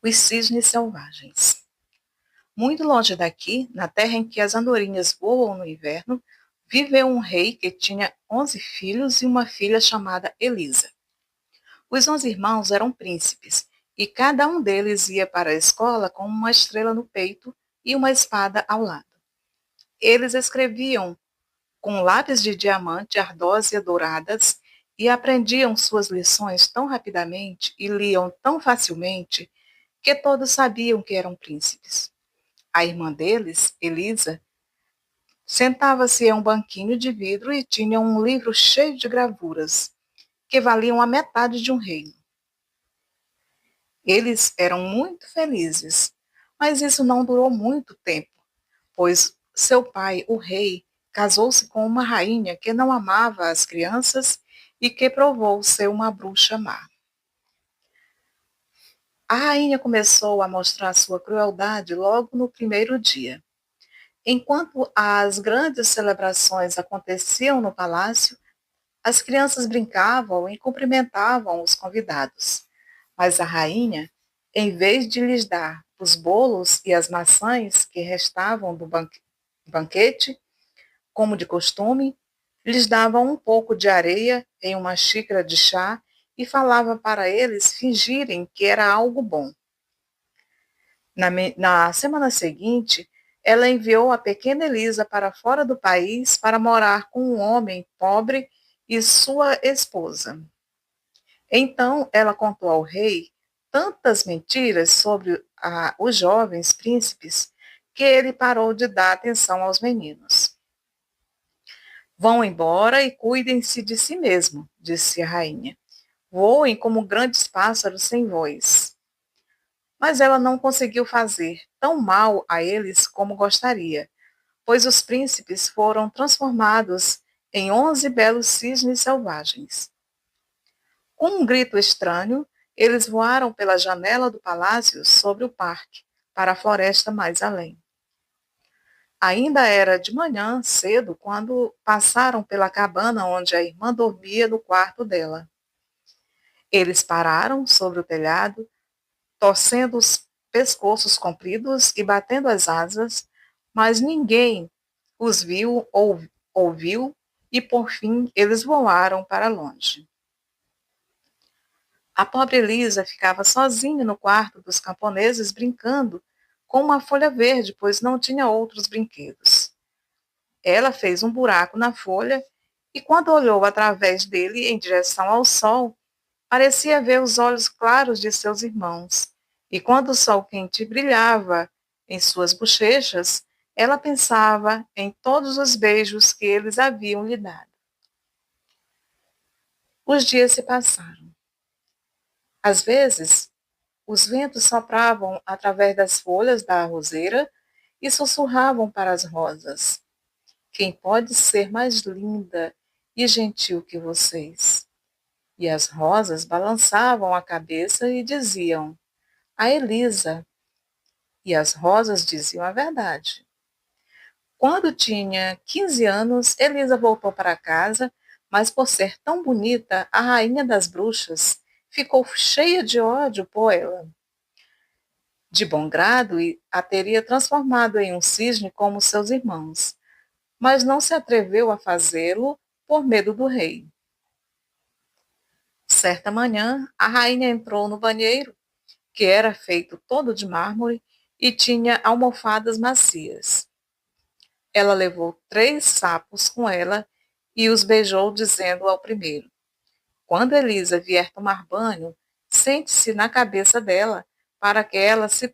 Os cisnes selvagens. Muito longe daqui, na terra em que as andorinhas voam no inverno, viveu um rei que tinha 11 filhos e uma filha chamada Elisa. Os 11 irmãos eram príncipes, e cada um deles ia para a escola com uma estrela no peito e uma espada ao lado. Eles escreviam com lápis de diamante, ardósia douradas, e aprendiam suas lições tão rapidamente e liam tão facilmente que todos sabiam que eram príncipes. A irmã deles, Elisa, sentava-se em um banquinho de vidro e tinha um livro cheio de gravuras, que valiam a metade de um reino. Eles eram muito felizes, mas isso não durou muito tempo, pois seu pai, o rei, casou-se com uma rainha que não amava as crianças e que provou ser uma bruxa má. A rainha começou a mostrar sua crueldade logo no primeiro dia. Enquanto as grandes celebrações aconteciam no palácio, as crianças brincavam e cumprimentavam os convidados. Mas a rainha, em vez de lhes dar os bolos e as maçãs que restavam do banquete, como de costume, lhes dava um pouco de areia em uma xícara de chá e falava para eles fingirem que era algo bom. Na semana seguinte, ela enviou a pequena Elisa para fora do país para morar com um homem pobre e sua esposa. Então ela contou ao rei tantas mentiras sobre os jovens príncipes que ele parou de dar atenção aos meninos. Vão embora e cuidem-se de si mesmo, disse a rainha. Voem como grandes pássaros sem voz. Mas ela não conseguiu fazer tão mal a eles como gostaria, pois os príncipes foram transformados em 11 belos cisnes selvagens. Com um grito estranho, eles voaram pela janela do palácio sobre o parque, para a floresta mais além. Ainda era de manhã, cedo, quando passaram pela cabana onde a irmã dormia no quarto dela. Eles pararam sobre o telhado, torcendo os pescoços compridos e batendo as asas, mas ninguém os viu ou ouviu, e por fim eles voaram para longe. A pobre Elisa ficava sozinha no quarto dos camponeses brincando com uma folha verde, pois não tinha outros brinquedos. Ela fez um buraco na folha e, quando olhou através dele em direção ao sol, parecia ver os olhos claros de seus irmãos. E quando o sol quente brilhava em suas bochechas, ela pensava em todos os beijos que eles haviam lhe dado. Os dias se passaram. Às vezes, os ventos sopravam através das folhas da roseira e sussurravam para as rosas: quem pode ser mais linda e gentil que vocês? E as rosas balançavam a cabeça e diziam: a Elisa. E as rosas diziam a verdade. Quando tinha 15 anos, Elisa voltou para casa, mas por ser tão bonita, a rainha das bruxas ficou cheia de ódio por ela. De bom grado, a teria transformado em um cisne como seus irmãos, mas não se atreveu a fazê-lo por medo do rei. Certa manhã, a rainha entrou no banheiro, que era feito todo de mármore e tinha almofadas macias. Ela levou 3 sapos com ela e os beijou, dizendo ao primeiro: quando Elisa vier tomar banho, sente-se na cabeça dela, para que ela se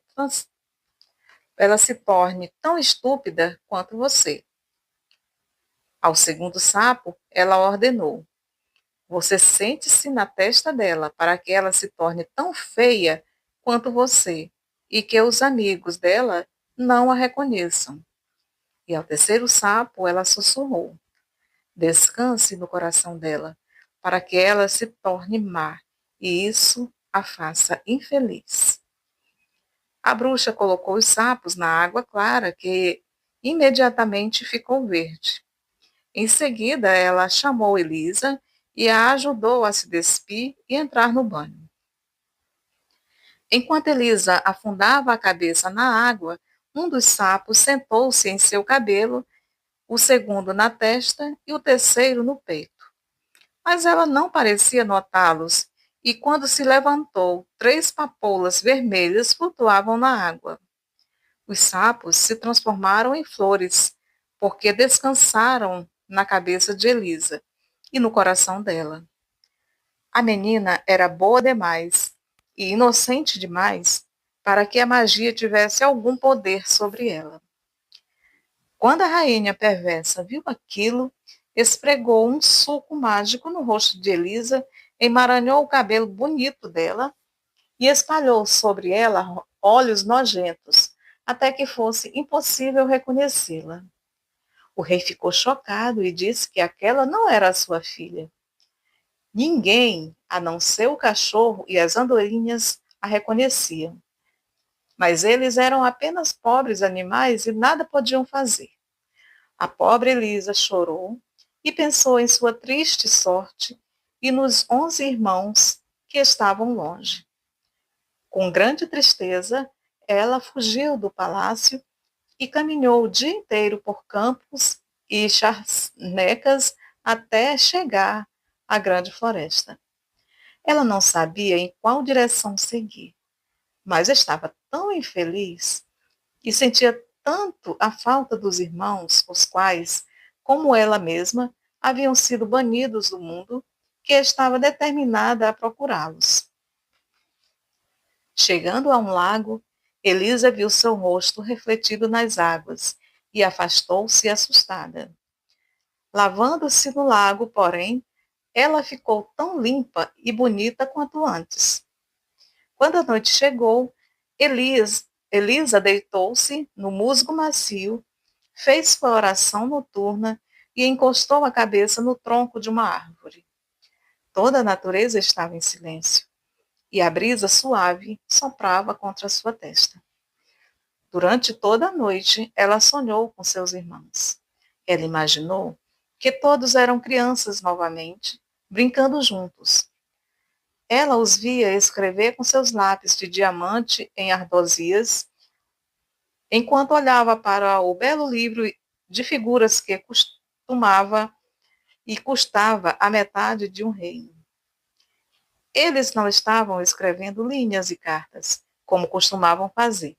torne tão estúpida quanto você. Ao segundo sapo, ela ordenou: você sente-se na testa dela, para que ela se torne tão feia quanto você, e que os amigos dela não a reconheçam. E ao terceiro sapo, ela sussurrou: descanse no coração dela, para que ela se torne má, e isso a faça infeliz. A bruxa colocou os sapos na água clara, que imediatamente ficou verde. Em seguida, ela chamou Elisa e a ajudou a se despir e entrar no banho. Enquanto Elisa afundava a cabeça na água, um dos sapos sentou-se em seu cabelo, o segundo na testa e o terceiro no peito. Mas ela não parecia notá-los, e quando se levantou, 3 papoulas vermelhas flutuavam na água. Os sapos se transformaram em flores, porque descansaram na cabeça de Elisa e no coração dela. A menina era boa demais e inocente demais para que a magia tivesse algum poder sobre ela. Quando a rainha perversa viu aquilo, esfregou um suco mágico no rosto de Elisa, emaranhou o cabelo bonito dela e espalhou sobre ela olhos nojentos, até que fosse impossível reconhecê-la. O rei ficou chocado e disse que aquela não era a sua filha. Ninguém, a não ser o cachorro e as andorinhas, a reconheciam. Mas eles eram apenas pobres animais e nada podiam fazer. A pobre Elisa chorou e pensou em sua triste sorte e nos 11 irmãos que estavam longe. Com grande tristeza, ela fugiu do palácio e caminhou o dia inteiro por campos e charnecas até chegar à grande floresta. Ela não sabia em qual direção seguir, mas estava tão infeliz e sentia tanto a falta dos irmãos, os quais, como ela mesma, haviam sido banidos do mundo, que estava determinada a procurá-los. Chegando a um lago, Elisa viu seu rosto refletido nas águas e afastou-se assustada. Lavando-se no lago, porém, ela ficou tão limpa e bonita quanto antes. Quando a noite chegou, Elisa deitou-se no musgo macio, fez sua oração noturna e encostou a cabeça no tronco de uma árvore. Toda a natureza estava em silêncio e a brisa suave soprava contra sua testa. Durante toda a noite, ela sonhou com seus irmãos. Ela imaginou que todos eram crianças novamente, brincando juntos. Ela os via escrever com seus lápis de diamante em ardosias, enquanto olhava para o belo livro de figuras que costumava e custava a metade de um reino. Eles não estavam escrevendo linhas e cartas, como costumavam fazer,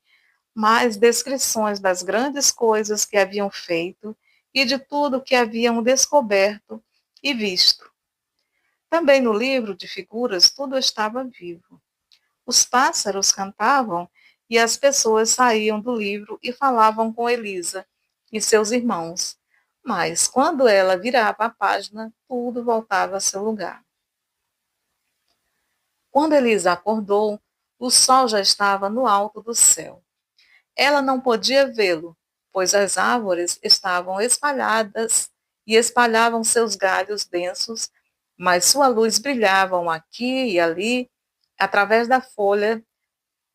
mas descrições das grandes coisas que haviam feito e de tudo que haviam descoberto e visto. Também no livro de figuras tudo estava vivo. Os pássaros cantavam e as pessoas saíam do livro e falavam com Elisa e seus irmãos. Mas quando ela virava a página, tudo voltava a seu lugar. Quando Elisa acordou, o sol já estava no alto do céu. Ela não podia vê-lo, pois as árvores estavam espalhadas e espalhavam seus galhos densos, mas sua luz brilhava aqui e ali, através da folha,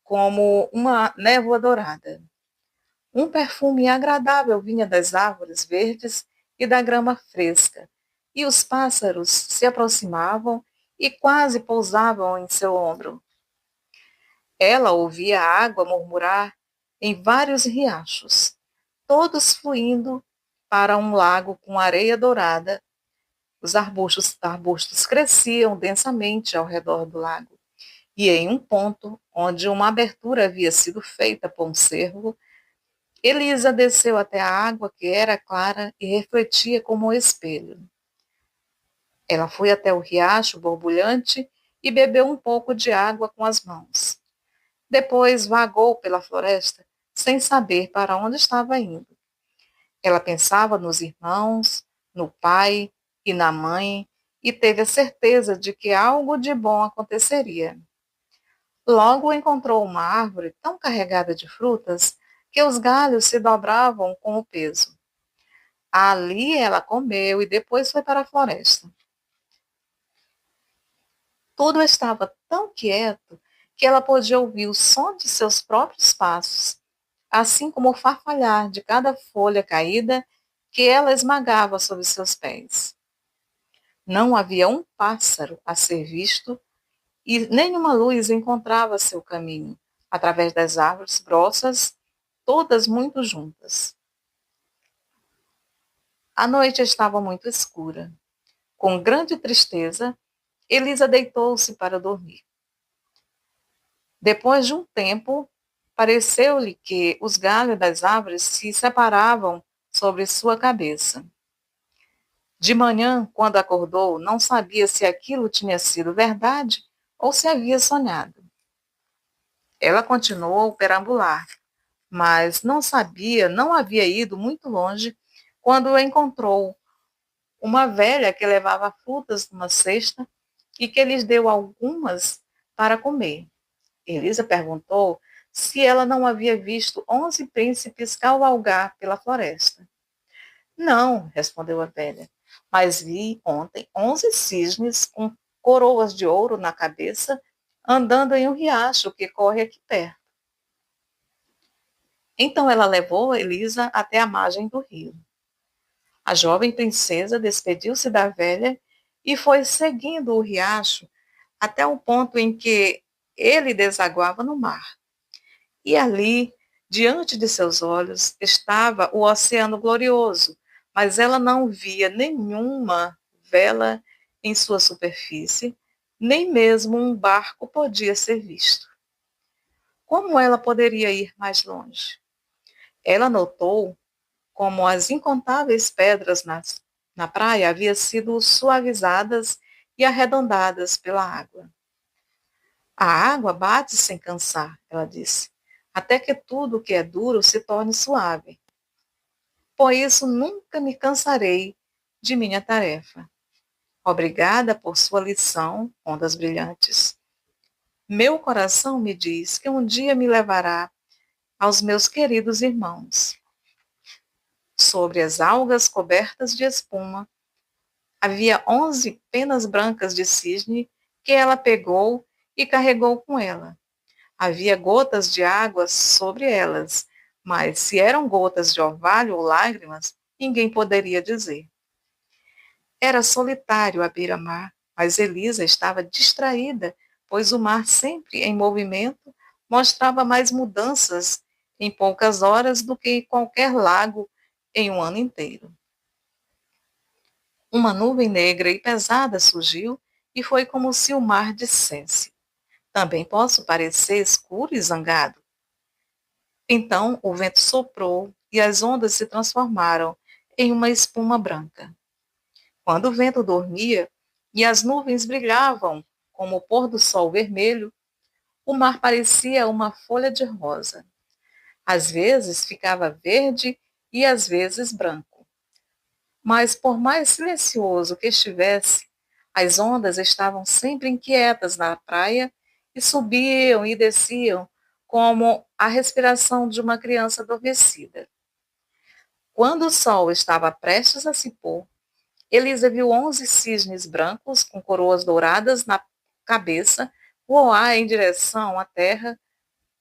como uma névoa dourada. Um perfume agradável vinha das árvores verdes e da grama fresca, e os pássaros se aproximavam e quase pousavam em seu ombro. Ela ouvia a água murmurar em vários riachos, todos fluindo para um lago com areia dourada. Os arbustos cresciam densamente ao redor do lago, e em um ponto, onde uma abertura havia sido feita por um cervo, Elisa desceu até a água, que era clara e refletia como um espelho. Ela foi até o riacho borbulhante e bebeu um pouco de água com as mãos. Depois vagou pela floresta, sem saber para onde estava indo. Ela pensava nos irmãos, no pai e na mãe, e teve a certeza de que algo de bom aconteceria. Logo encontrou uma árvore tão carregada de frutas que os galhos se dobravam com o peso. Ali ela comeu e depois foi para a floresta. Tudo estava tão quieto que ela podia ouvir o som de seus próprios passos, assim como o farfalhar de cada folha caída que ela esmagava sob seus pés. Não havia um pássaro a ser visto e nenhuma luz encontrava seu caminho, através das árvores grossas, todas muito juntas. A noite estava muito escura. Com grande tristeza, Elisa deitou-se para dormir. Depois de um tempo, pareceu-lhe que os galhos das árvores se separavam sobre sua cabeça. De manhã, quando acordou, não sabia se aquilo tinha sido verdade ou se havia sonhado. Ela continuou a perambular, mas não havia ido muito longe quando encontrou uma velha que levava frutas numa cesta e que lhes deu algumas para comer. Elisa perguntou se ela não havia visto 11 príncipes cavalgar pela floresta. Não, respondeu a velha, mas vi ontem 11 cisnes com coroas de ouro na cabeça andando em um riacho que corre aqui perto. Então ela levou Elisa até a margem do rio. A jovem princesa despediu-se da velha e foi seguindo o riacho até o ponto em que ele desaguava no mar. E ali, diante de seus olhos, estava o oceano glorioso, mas ela não via nenhuma vela em sua superfície, nem mesmo um barco podia ser visto. Como ela poderia ir mais longe? Ela notou como as incontáveis pedras na praia haviam sido suavizadas e arredondadas pela água. A água bate sem cansar, ela disse, até que tudo que é duro se torne suave. Por isso nunca me cansarei de minha tarefa. Obrigada por sua lição, ondas brilhantes. Meu coração me diz que um dia me levará aos meus queridos irmãos. Sobre as algas cobertas de espuma, havia 11 penas brancas de cisne que ela pegou e carregou com ela. Havia gotas de água sobre elas, mas se eram gotas de orvalho ou lágrimas, ninguém poderia dizer. Era solitário à beira-mar, mas Elisa estava distraída, pois o mar, sempre em movimento, mostrava mais mudanças em poucas horas do que qualquer lago em um ano inteiro. Uma nuvem negra e pesada surgiu e foi como se o mar dissesse: também posso parecer escuro e zangado. Então o vento soprou e as ondas se transformaram em uma espuma branca. Quando o vento dormia e as nuvens brilhavam como o pôr do sol vermelho, o mar parecia uma folha de rosa. Às vezes ficava verde e às vezes branco. Mas por mais silencioso que estivesse, as ondas estavam sempre inquietas na praia e subiam e desciam como a respiração de uma criança adormecida. Quando o sol estava prestes a se pôr, Elisa viu 11 cisnes brancos com coroas douradas na cabeça voar em direção à terra,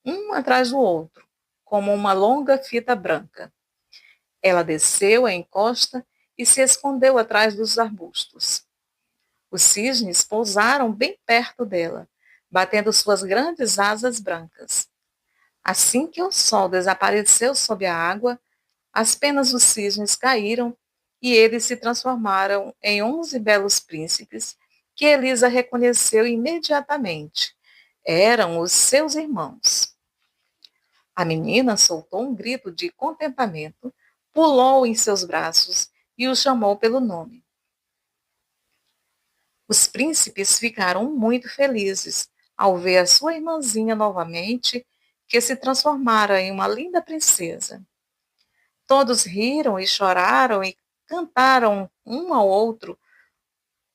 um atrás do outro, como uma longa fita branca. Ela desceu a encosta e se escondeu atrás dos arbustos. Os cisnes pousaram bem perto dela, batendo suas grandes asas brancas. Assim que o sol desapareceu sob a água, as penas dos cisnes caíram e eles se transformaram em 11 belos príncipes que Elisa reconheceu imediatamente. Eram os seus irmãos. A menina soltou um grito de contentamento, pulou em seus braços e o chamou pelo nome. Os príncipes ficaram muito felizes ao ver a sua irmãzinha novamente, que se transformara em uma linda princesa. Todos riram e choraram e cantaram um ao outro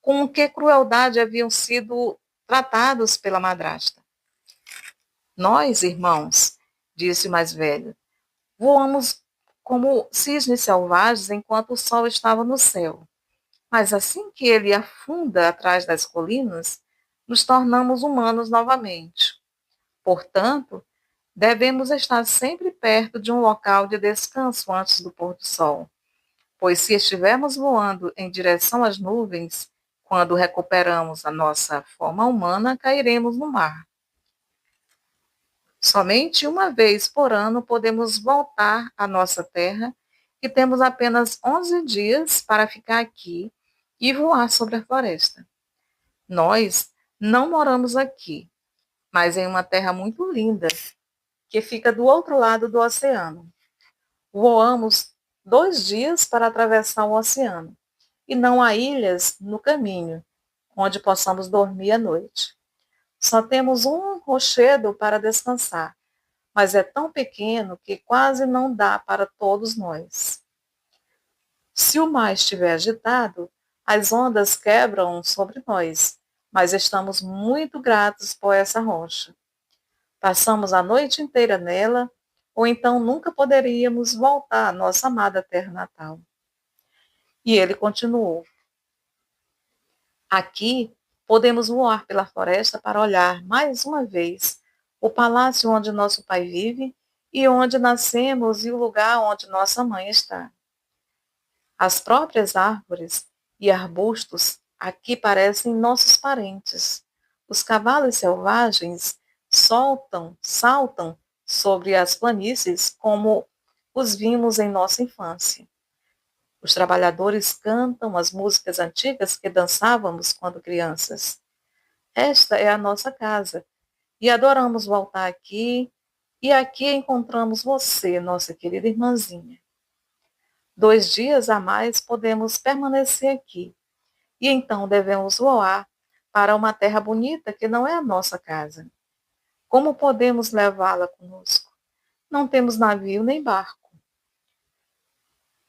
com que crueldade haviam sido tratados pela madrasta. Nós, irmãos, disse o mais velho, voamos como cisnes selvagens enquanto o sol estava no céu. Mas assim que ele afunda atrás das colinas, nos tornamos humanos novamente. Portanto, devemos estar sempre perto de um local de descanso antes do pôr do sol, pois se estivermos voando em direção às nuvens, Quando recuperamos a nossa forma humana, cairemos no mar. Somente uma vez por ano podemos voltar à nossa terra e temos apenas 11 dias para ficar aqui e voar sobre a floresta. Nós não moramos aqui, mas em uma terra muito linda, que fica do outro lado do oceano. Voamos 2 dias para atravessar o oceano, e não há ilhas no caminho, onde possamos dormir à noite. Só temos um rochedo para descansar, mas é tão pequeno que quase não dá para todos nós. Se o mar estiver agitado, as ondas quebram sobre nós, mas estamos muito gratos por essa rocha. Passamos a noite inteira nela, ou então nunca poderíamos voltar à nossa amada terra natal. E ele continuou: aqui podemos voar pela floresta para olhar mais uma vez o palácio onde nosso pai vive e onde nascemos e o lugar onde nossa mãe está. As próprias árvores e arbustos aqui parecem nossos parentes. Os cavalos selvagens saltam sobre as planícies como os vimos em nossa infância. Os trabalhadores cantam as músicas antigas que dançávamos quando crianças. Esta é a nossa casa e adoramos voltar aqui, e aqui encontramos você, nossa querida irmãzinha. 2 dias a mais podemos permanecer aqui, e então devemos voar para uma terra bonita que não é a nossa casa. Como podemos levá-la conosco? Não temos navio nem barco.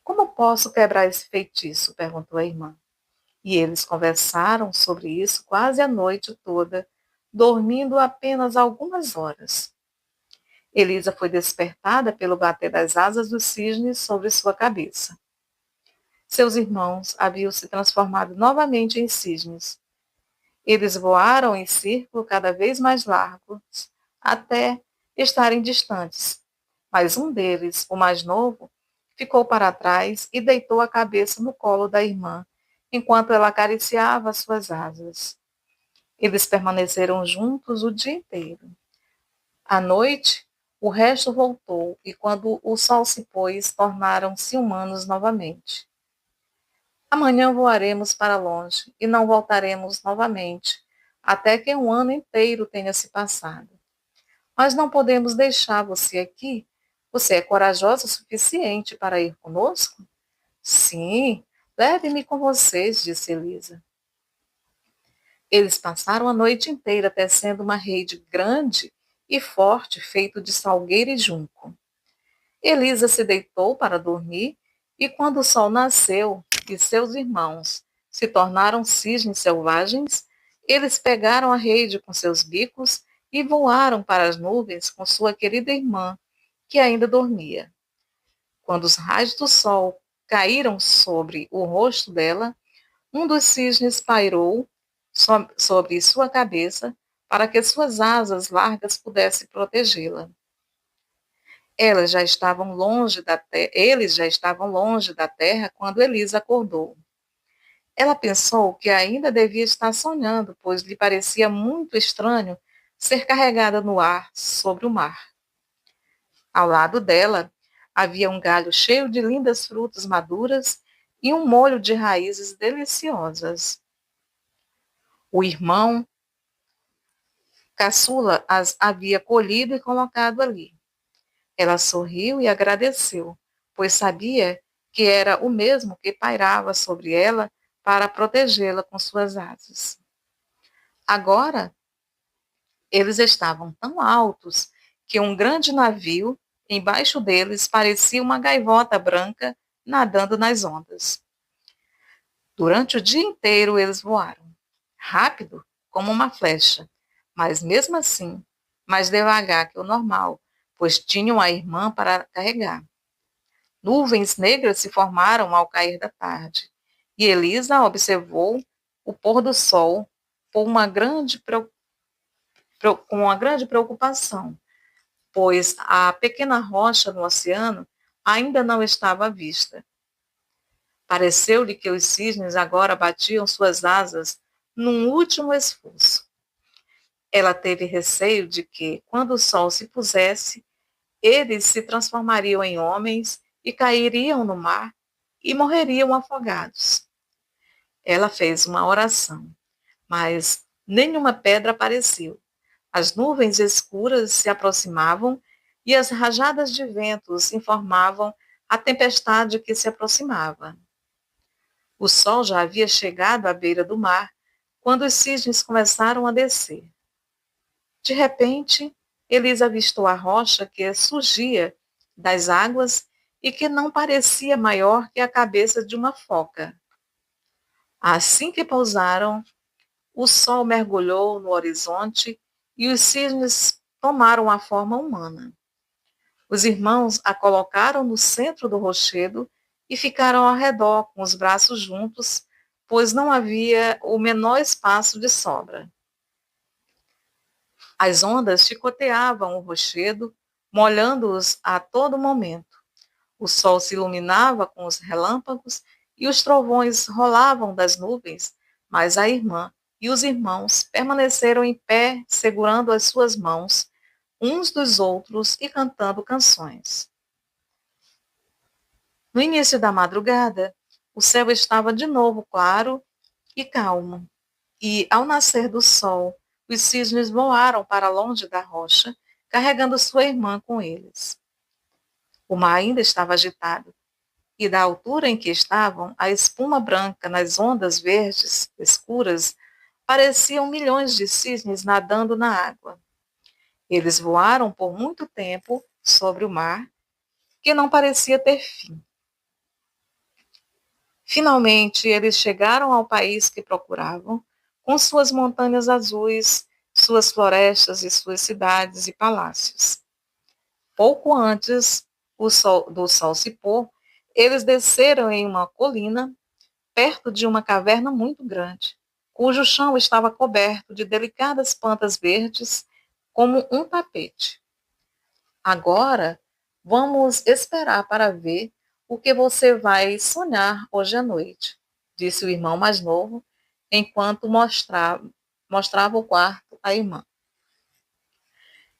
Como posso quebrar esse feitiço? Perguntou a irmã. E eles conversaram sobre isso quase a noite toda, dormindo apenas algumas horas. Elisa foi despertada pelo bater das asas dos cisnes sobre sua cabeça. Seus irmãos haviam se transformado novamente em cisnes. Eles voaram em círculo cada vez mais largos, até estarem distantes. Mas um deles, o mais novo, ficou para trás e deitou a cabeça no colo da irmã, enquanto ela acariciava suas asas. Eles permaneceram juntos o dia inteiro. À noite, o resto voltou, e quando o sol se pôs, tornaram-se humanos novamente. Amanhã voaremos para longe e não voltaremos novamente, até que um ano inteiro tenha se passado. Mas não podemos deixar você aqui. Você é corajosa o suficiente para ir conosco? Sim, leve-me com vocês, disse Elisa. Eles passaram a noite inteira tecendo uma rede grande e forte, feito de salgueiro e junco. Elisa se deitou para dormir, e quando o sol nasceu e seus irmãos se tornaram cisnes selvagens, eles pegaram a rede com seus bicos e voaram para as nuvens com sua querida irmã, que ainda dormia. Quando os raios do sol caíram sobre o rosto dela, um dos cisnes pairou sobre sua cabeça para que suas asas largas pudessem protegê-la. Eles já estavam longe da terra quando Elisa acordou. Ela pensou que ainda devia estar sonhando, pois lhe parecia muito estranho ser carregada no ar sobre o mar. Ao lado dela havia um galho cheio de lindas frutas maduras e um molho de raízes deliciosas. O irmão caçula as havia colhido e colocado ali. Ela sorriu e agradeceu, pois sabia que era o mesmo que pairava sobre ela para protegê-la com suas asas. Agora, eles estavam tão altos que um grande navio, embaixo deles, parecia uma gaivota branca nadando nas ondas. Durante o dia inteiro, eles voaram, rápido como uma flecha, mas mesmo assim, mais devagar que o normal, pois tinham a irmã para carregar. Nuvens negras se formaram ao cair da tarde, e Elisa observou o pôr do sol com uma grande preocupação, pois a pequena rocha no oceano ainda não estava à vista. Pareceu-lhe que os cisnes agora batiam suas asas num último esforço. Ela teve receio de que, quando o sol se pusesse, eles se transformariam em homens e cairiam no mar e morreriam afogados. Ela fez uma oração, mas nenhuma pedra apareceu. As nuvens escuras se aproximavam e as rajadas de ventos informavam a tempestade que se aproximava. O sol já havia chegado à beira do mar quando os cisnes começaram a descer. De repente, Elisa avistou a rocha que surgia das águas e que não parecia maior que a cabeça de uma foca. Assim que pousaram, o sol mergulhou no horizonte e os cisnes tomaram a forma humana. Os irmãos a colocaram no centro do rochedo e ficaram ao redor com os braços juntos, pois não havia o menor espaço de sobra. As ondas chicoteavam o rochedo, molhando-os a todo momento. O sol se iluminava com os relâmpagos e os trovões rolavam das nuvens, mas a irmã e os irmãos permaneceram em pé, segurando as suas mãos uns dos outros e cantando canções. No início da madrugada, o céu estava de novo claro e calmo, e, ao nascer do sol, os cisnes voaram para longe da rocha, carregando sua irmã com eles. O mar ainda estava agitado, e da altura em que estavam, a espuma branca nas ondas verdes escuras pareciam milhões de cisnes nadando na água. Eles voaram por muito tempo sobre o mar, que não parecia ter fim. Finalmente, eles chegaram ao país que procuravam, com suas montanhas azuis, suas florestas e suas cidades e palácios. Pouco antes do sol se pôr, eles desceram em uma colina, perto de uma caverna muito grande, cujo chão estava coberto de delicadas plantas verdes, como um tapete. Agora, vamos esperar para ver o que você vai sonhar hoje à noite, disse o irmão mais novo, enquanto mostrava o quarto à irmã.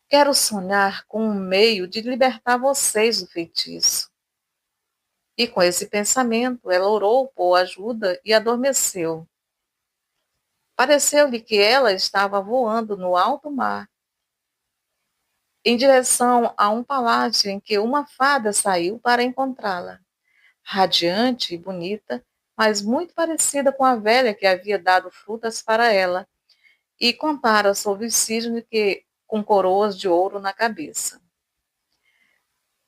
Quero sonhar com um meio de libertar vocês do feitiço. E com esse pensamento, ela orou por ajuda e adormeceu. Pareceu-lhe que ela estava voando no alto mar, em direção a um palácio em que uma fada saiu para encontrá-la. Radiante e bonita, mas muito parecida com a velha que havia dado frutas para ela, e contara sobre os cisnes com coroas de ouro na cabeça.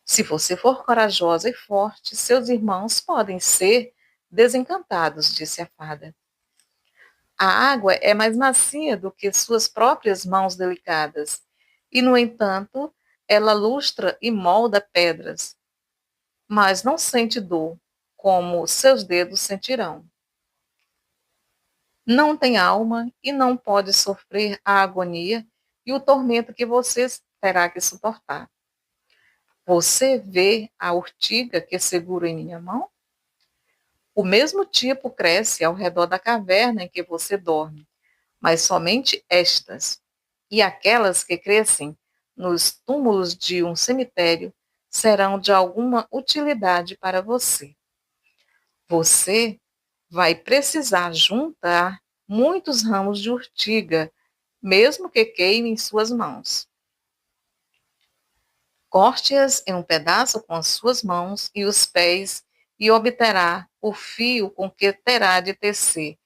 Se você for corajosa e forte, seus irmãos podem ser desencantados, disse a fada. A água é mais macia do que suas próprias mãos delicadas, e, no entanto, ela lustra e molda pedras, mas não sente dor, como seus dedos sentirão. Não tem alma e não pode sofrer a agonia e o tormento que você terá que suportar. Você vê a urtiga que seguro em minha mão? O mesmo tipo cresce ao redor da caverna em que você dorme, mas somente estas, e aquelas que crescem nos túmulos de um cemitério, serão de alguma utilidade para você. Você vai precisar juntar muitos ramos de urtiga, mesmo que queimem suas mãos. Corte-as em um pedaço com as suas mãos e os pés e obterá o fio com que terá de tecer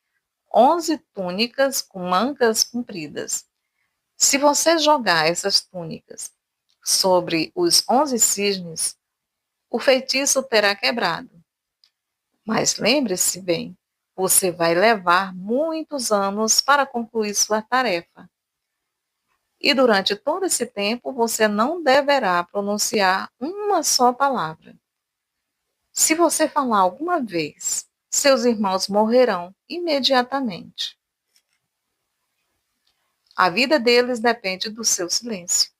11 túnicas com mangas compridas. Se você jogar essas túnicas sobre os 11 cisnes, o feitiço terá quebrado. Mas lembre-se bem, você vai levar muitos anos para concluir sua tarefa. E durante todo esse tempo, você não deverá pronunciar uma só palavra. Se você falar alguma vez, seus irmãos morrerão imediatamente. A vida deles depende do seu silêncio.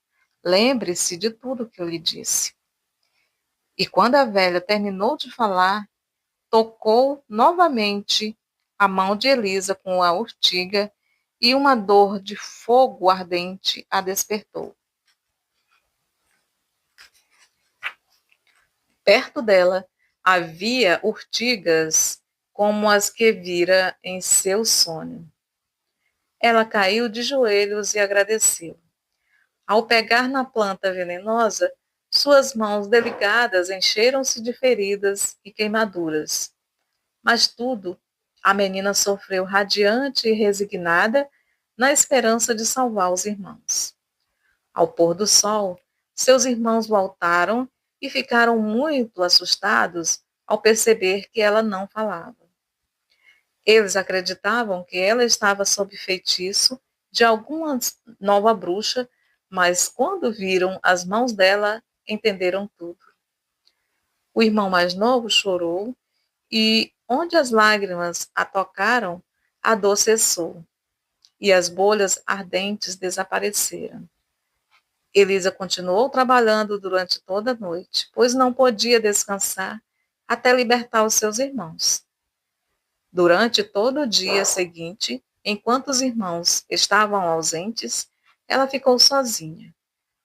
Lembre-se de tudo que eu lhe disse. E quando a velha terminou de falar, tocou novamente a mão de Elisa com a urtiga e uma dor de fogo ardente a despertou. Perto dela havia urtigas como as que vira em seu sonho. Ela caiu de joelhos e agradeceu. Ao pegar na planta venenosa, suas mãos delicadas encheram-se de feridas e queimaduras. Mas tudo, a menina sofreu radiante e resignada, na esperança de salvar os irmãos. Ao pôr do sol, seus irmãos voltaram e ficaram muito assustados ao perceber que ela não falava. Eles acreditavam que ela estava sob feitiço de alguma nova bruxa, mas quando viram as mãos dela, entenderam tudo. O irmão mais novo chorou e, onde as lágrimas a tocaram, a dor cessou e as bolhas ardentes desapareceram. Elisa continuou trabalhando durante toda a noite, pois não podia descansar até libertar os seus irmãos. Durante todo o dia seguinte, enquanto os irmãos estavam ausentes, ela ficou sozinha.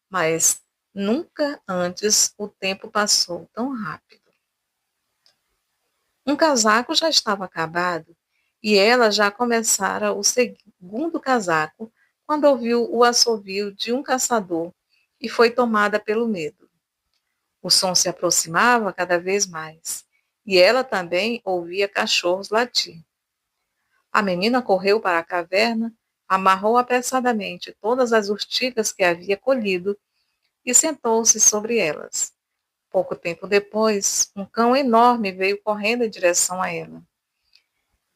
Mas nunca antes o tempo passou tão rápido. Um casaco já estava acabado e ela já começara o segundo casaco quando ouviu o assovio de um caçador e foi tomada pelo medo. O som se aproximava cada vez mais e ela também ouvia cachorros latir. A menina correu para a caverna, amarrou apressadamente todas as urtigas que havia colhido e sentou-se sobre elas. Pouco tempo depois, um cão enorme veio correndo em direção a ela.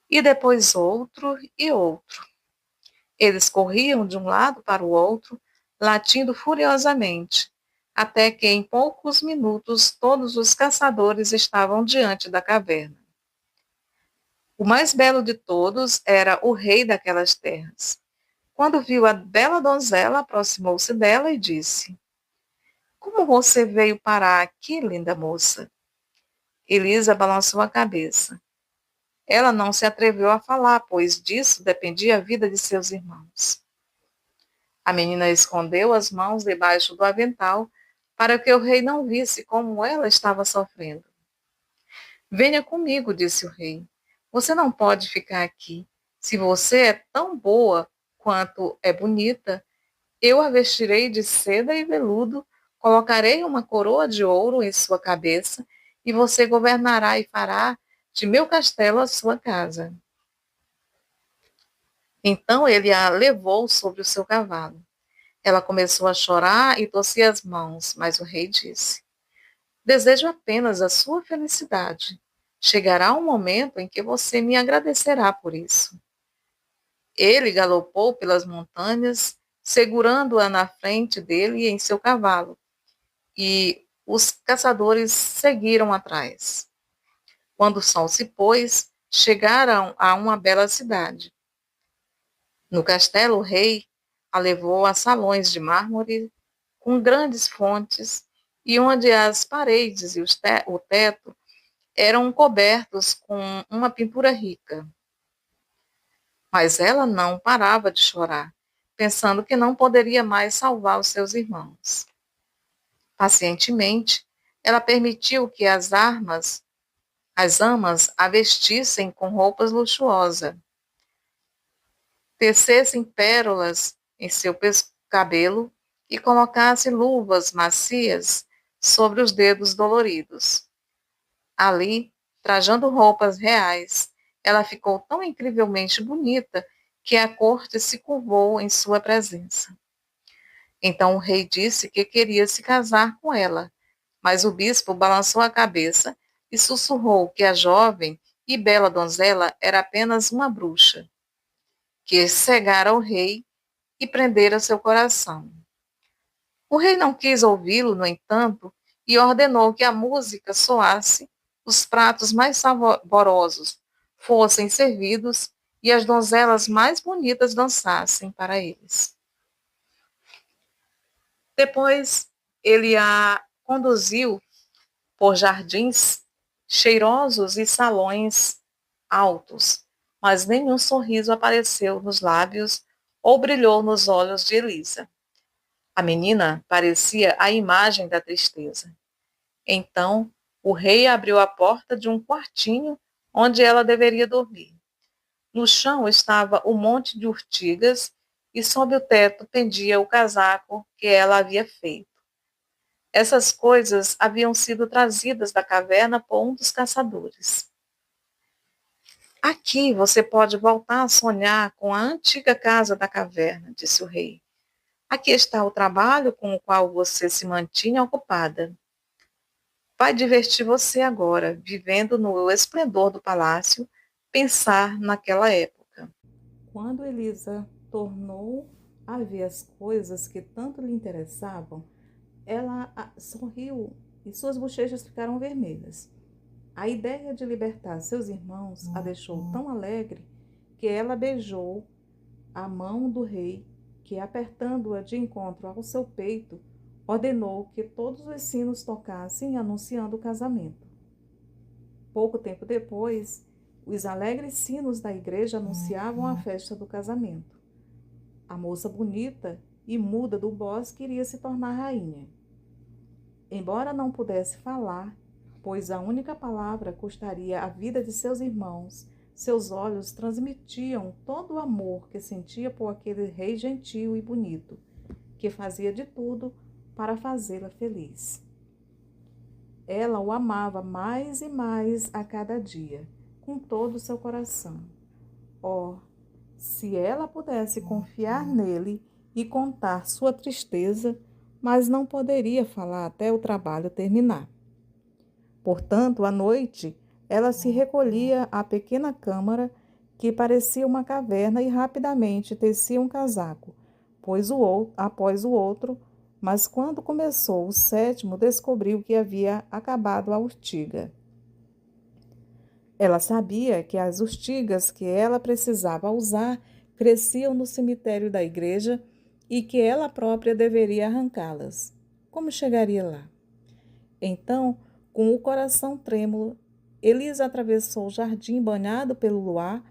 E depois outro e outro. Eles corriam de um lado para o outro, latindo furiosamente, até que em poucos minutos todos os caçadores estavam diante da caverna. O mais belo de todos era o rei daquelas terras. Quando viu a bela donzela, aproximou-se dela e disse: Como você veio parar aqui, linda moça? Elisa balançou a cabeça. Ela não se atreveu a falar, pois disso dependia a vida de seus irmãos. A menina escondeu as mãos debaixo do avental para que o rei não visse como ela estava sofrendo. Venha comigo, disse o rei. Você não pode ficar aqui. Se você é tão boa quanto é bonita, eu a vestirei de seda e veludo, colocarei uma coroa de ouro em sua cabeça e você governará e fará de meu castelo a sua casa. Então ele a levou sobre o seu cavalo. Ela começou a chorar e torcia as mãos, mas o rei disse: Desejo apenas a sua felicidade. Chegará um momento em que você me agradecerá por isso. Ele galopou pelas montanhas, segurando-a na frente dele em seu cavalo, e os caçadores seguiram atrás. Quando o sol se pôs, chegaram a uma bela cidade. No castelo, o rei a levou a salões de mármore com grandes fontes e onde as paredes e o teto eram cobertos com uma pintura rica. Mas ela não parava de chorar, pensando que não poderia mais salvar os seus irmãos. Pacientemente, ela permitiu que as amas a vestissem com roupas luxuosas, tecessem pérolas em seu cabelo e colocasse luvas macias sobre os dedos doloridos. Ali, trajando roupas reais, ela ficou tão incrivelmente bonita que a corte se curvou em sua presença. Então o rei disse que queria se casar com ela, mas o bispo balançou a cabeça e sussurrou que a jovem e bela donzela era apenas uma bruxa, que cegara o rei e prendera seu coração. O rei não quis ouvi-lo, no entanto, e ordenou que a música soasse, os pratos mais saborosos fossem servidos e as donzelas mais bonitas dançassem para eles. Depois ele a conduziu por jardins cheirosos e salões altos, mas nenhum sorriso apareceu nos lábios ou brilhou nos olhos de Elisa. A menina parecia a imagem da tristeza. Então, o rei abriu a porta de um quartinho onde ela deveria dormir. No chão estava um monte de urtigas e sob o teto pendia o casaco que ela havia feito. Essas coisas haviam sido trazidas da caverna por um dos caçadores. Aqui você pode voltar a sonhar com a antiga casa da caverna, disse o rei. Aqui está o trabalho com o qual você se mantinha ocupada. Vai divertir você agora, vivendo no esplendor do palácio, pensar naquela época. Quando Elisa tornou a ver as coisas que tanto lhe interessavam, ela sorriu e suas bochechas ficaram vermelhas. A ideia de libertar seus irmãos a deixou tão alegre que ela beijou a mão do rei, que, apertando-a de encontro ao seu peito, ordenou que todos os sinos tocassem anunciando o casamento. Pouco tempo depois, os alegres sinos da igreja anunciavam a festa do casamento. A moça bonita e muda do bosque iria se tornar rainha. Embora não pudesse falar, pois a única palavra custaria a vida de seus irmãos, seus olhos transmitiam todo o amor que sentia por aquele rei gentil e bonito, que fazia de tudo para fazê-la feliz. Ela o amava mais e mais a cada dia, com todo o seu coração. Oh, se ela pudesse confiar nele e contar sua tristeza, mas não poderia falar até o trabalho terminar. Portanto, à noite, ela se recolhia à pequena câmara, que parecia uma caverna, e rapidamente tecia um casaco, após o outro, mas quando começou o sétimo, descobriu que havia acabado a urtiga. Ela sabia que as urtigas que ela precisava usar cresciam no cemitério da igreja e que ela própria deveria arrancá-las. Como chegaria lá? Então, com o coração trêmulo, Elisa atravessou o jardim banhado pelo luar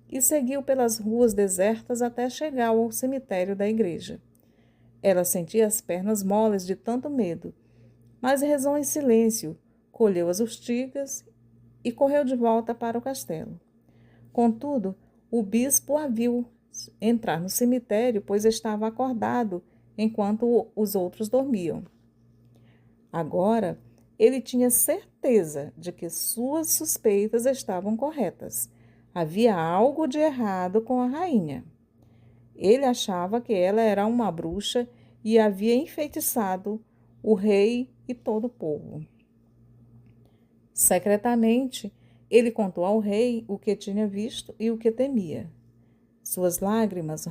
e seguiu pelas ruas desertas até chegar ao cemitério da igreja. Ela sentia as pernas moles de tanto medo, mas rezou em silêncio, colheu as urtigas e correu de volta para o castelo. Contudo, o bispo a viu entrar no cemitério, pois estava acordado enquanto os outros dormiam. Agora, ele tinha certeza de que suas suspeitas estavam corretas. Havia algo de errado com a rainha. Ele achava que ela era uma bruxa e havia enfeitiçado o rei e todo o povo. Secretamente, ele contou ao rei o que tinha visto e o que temia. Duas lágrimas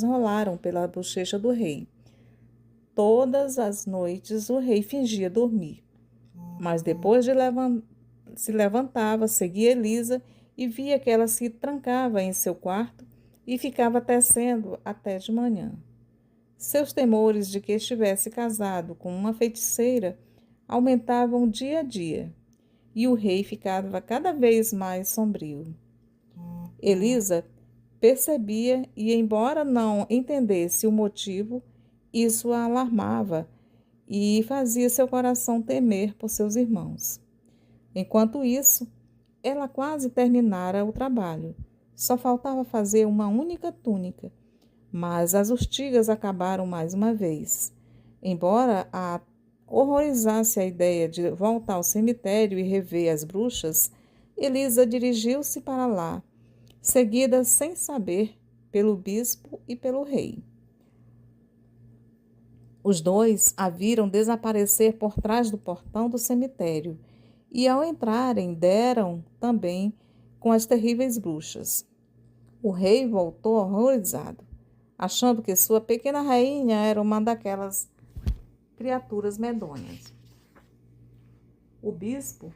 rolaram pela bochecha do rei. Todas as noites o rei fingia dormir, mas depois de se levantava, seguia Elisa e via que ela se trancava em seu quarto e ficava tecendo até de manhã. Seus temores de que estivesse casado com uma feiticeira aumentavam dia a dia, e o rei ficava cada vez mais sombrio. Elisa percebia e, embora não entendesse o motivo, isso a alarmava e fazia seu coração temer por seus irmãos. Enquanto isso, ela quase terminara o trabalho. Só faltava fazer uma única túnica, mas as urtigas acabaram mais uma vez. Embora a horrorizasse a ideia de voltar ao cemitério e rever as bruxas, Elisa dirigiu-se para lá, seguida sem saber pelo bispo e pelo rei. Os dois a viram desaparecer por trás do portão do cemitério e, ao entrarem, deram também com as terríveis bruxas. O rei voltou horrorizado, achando que sua pequena rainha era uma daquelas criaturas medonhas. O bispo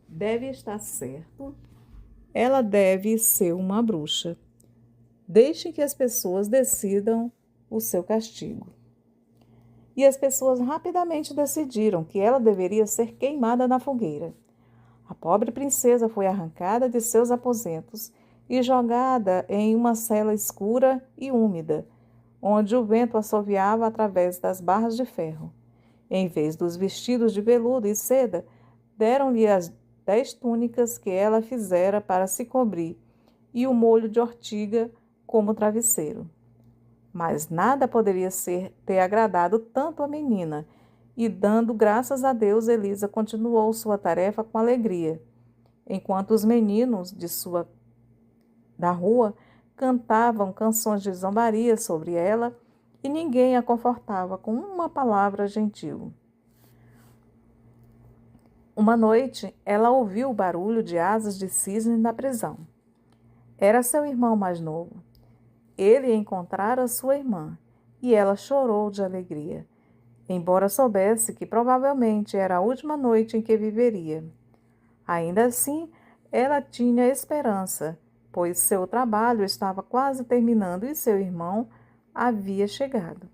deve estar certo, ela deve ser uma bruxa. Deixe que as pessoas decidam o seu castigo. e as pessoas rapidamente decidiram que ela deveria ser queimada na fogueira. A pobre princesa foi arrancada de seus aposentos e jogada em uma cela escura e úmida, onde o vento assoviava através das barras de ferro. Em vez dos vestidos de veludo e seda, deram-lhe as 10 túnicas que ela fizera para se cobrir e o molho de ortiga como travesseiro. Mas nada poderia ter agradado tanto a menina, e dando graças a Deus, Elisa continuou sua tarefa com alegria, enquanto os meninos da rua cantavam canções de zombaria sobre ela e ninguém a confortava com uma palavra gentil. Uma noite, ela ouviu o barulho de asas de cisne na prisão. Era seu irmão mais novo. Ele encontrara sua irmã e ela chorou de alegria, embora soubesse que provavelmente era a última noite em que viveria. Ainda assim, ela tinha esperança, pois seu trabalho estava quase terminando e seu irmão havia chegado.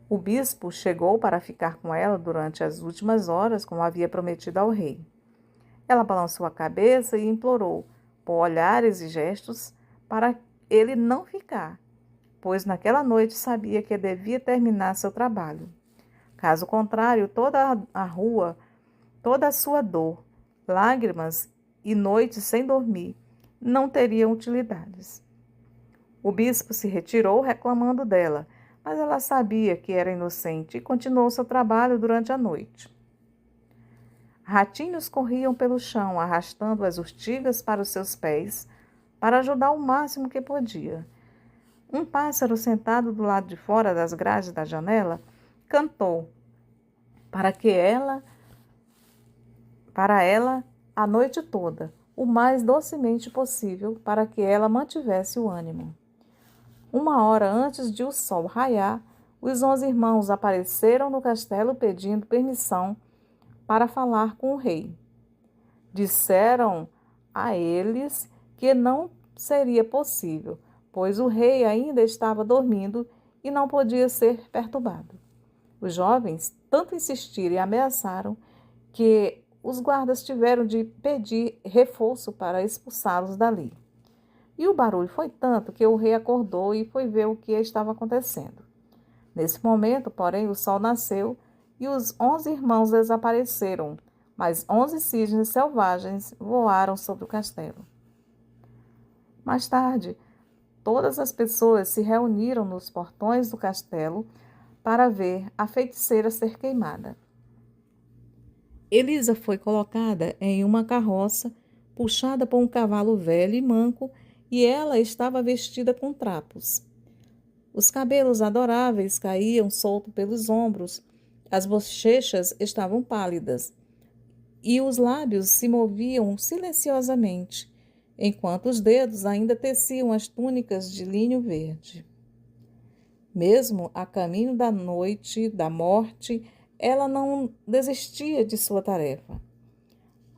O bispo chegou para ficar com ela durante as últimas horas, como havia prometido ao rei. Ela balançou a cabeça e implorou, por olhares e gestos, para ele não ficar, pois naquela noite sabia que devia terminar seu trabalho. Caso contrário, toda a rua, toda a sua dor, lágrimas e noites sem dormir não teriam utilidades. O bispo se retirou reclamando dela, mas ela sabia que era inocente e continuou seu trabalho durante a noite. Ratinhos corriam pelo chão, arrastando as urtigas para os seus pés, para ajudar o máximo que podia. Um pássaro sentado do lado de fora das grades da janela cantou para ela a noite toda, o mais docemente possível, para que ela mantivesse o ânimo. 1 hora antes de o sol raiar, os 11 irmãos apareceram no castelo pedindo permissão para falar com o rei. Disseram a eles que não seria possível, pois o rei ainda estava dormindo e não podia ser perturbado. Os jovens tanto insistiram e ameaçaram que os guardas tiveram de pedir reforço para expulsá-los dali. E o barulho foi tanto que o rei acordou e foi ver o que estava acontecendo. Nesse momento, porém, o sol nasceu e os 11 irmãos desapareceram, mas 11 cisnes selvagens voaram sobre o castelo. Mais tarde, todas as pessoas se reuniram nos portões do castelo para ver a feiticeira ser queimada. Elisa foi colocada em uma carroça, puxada por um cavalo velho e manco, e ela estava vestida com trapos. Os cabelos adoráveis caíam soltos pelos ombros, as bochechas estavam pálidas, e os lábios se moviam silenciosamente, enquanto os dedos ainda teciam as túnicas de linho verde. Mesmo a caminho da noite, da morte, ela não desistia de sua tarefa.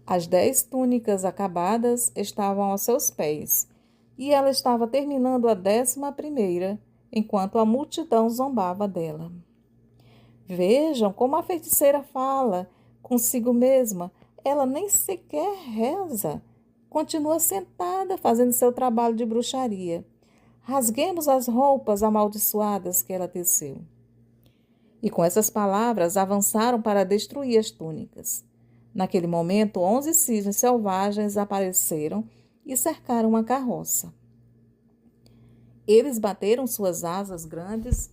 As 10 túnicas acabadas estavam aos seus pés, e ela estava terminando a 11ª, enquanto a multidão zombava dela. Vejam como a feiticeira fala consigo mesma. Ela nem sequer reza. Continua sentada fazendo seu trabalho de bruxaria. Rasguemos as roupas amaldiçoadas que ela teceu. E com essas palavras avançaram para destruir as túnicas. Naquele momento, 11 cisnes selvagens apareceram e cercaram a carroça. Eles bateram suas asas grandes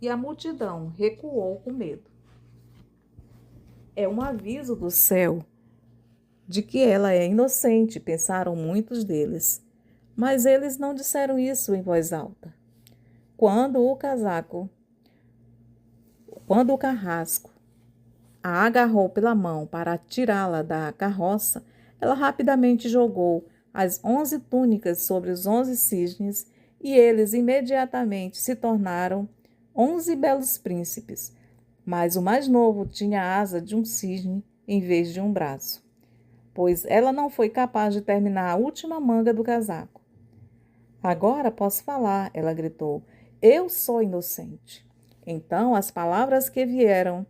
e a multidão recuou com medo. É um aviso do céu de que ela é inocente, pensaram muitos deles. Mas eles não disseram isso em voz alta. Quando o carrasco a agarrou pela mão para tirá-la da carroça, ela rapidamente jogou as 11 túnicas sobre os 11 cisnes e eles imediatamente se tornaram 11 belos príncipes, mas o mais novo tinha a asa de um cisne em vez de um braço, pois ela não foi capaz de terminar a última manga do casaco. Agora posso falar, ela gritou. Eu sou inocente. Então, as palavras que viram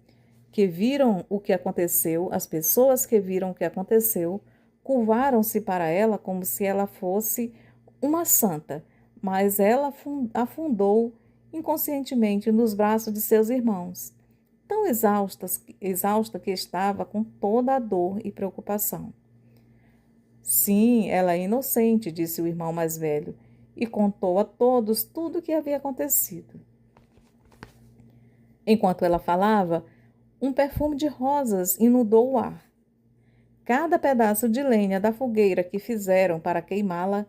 o que aconteceu, as pessoas que viram o que aconteceu, curvaram-se para ela como se ela fosse uma santa, mas ela afundou inconscientemente nos braços de seus irmãos, tão exausta que estava com toda a dor e preocupação. Sim, ela é inocente, disse o irmão mais velho, e contou a todos tudo o que havia acontecido. Enquanto ela falava, um perfume de rosas inundou o ar. Cada pedaço de lenha da fogueira que fizeram para queimá-la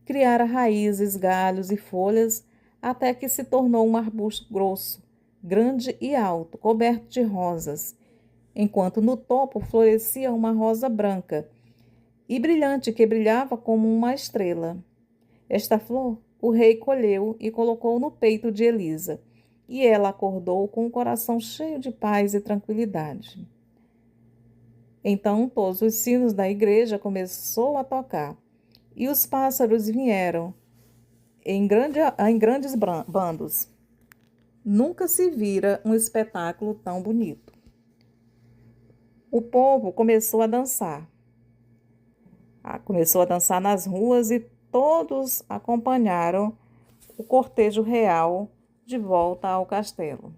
criara raízes, galhos e folhas até que se tornou um arbusto grosso, grande e alto, coberto de rosas, enquanto no topo florescia uma rosa branca e brilhante que brilhava como uma estrela. Esta flor o rei colheu e colocou no peito de Elisa, e ela acordou com o coração cheio de paz e tranquilidade. Então todos os sinos da igreja começou a tocar, e os pássaros vieram em grandes bandos. Nunca se vira um espetáculo tão bonito. O povo começou a dançar nas ruas e todos acompanharam o cortejo real de volta ao castelo.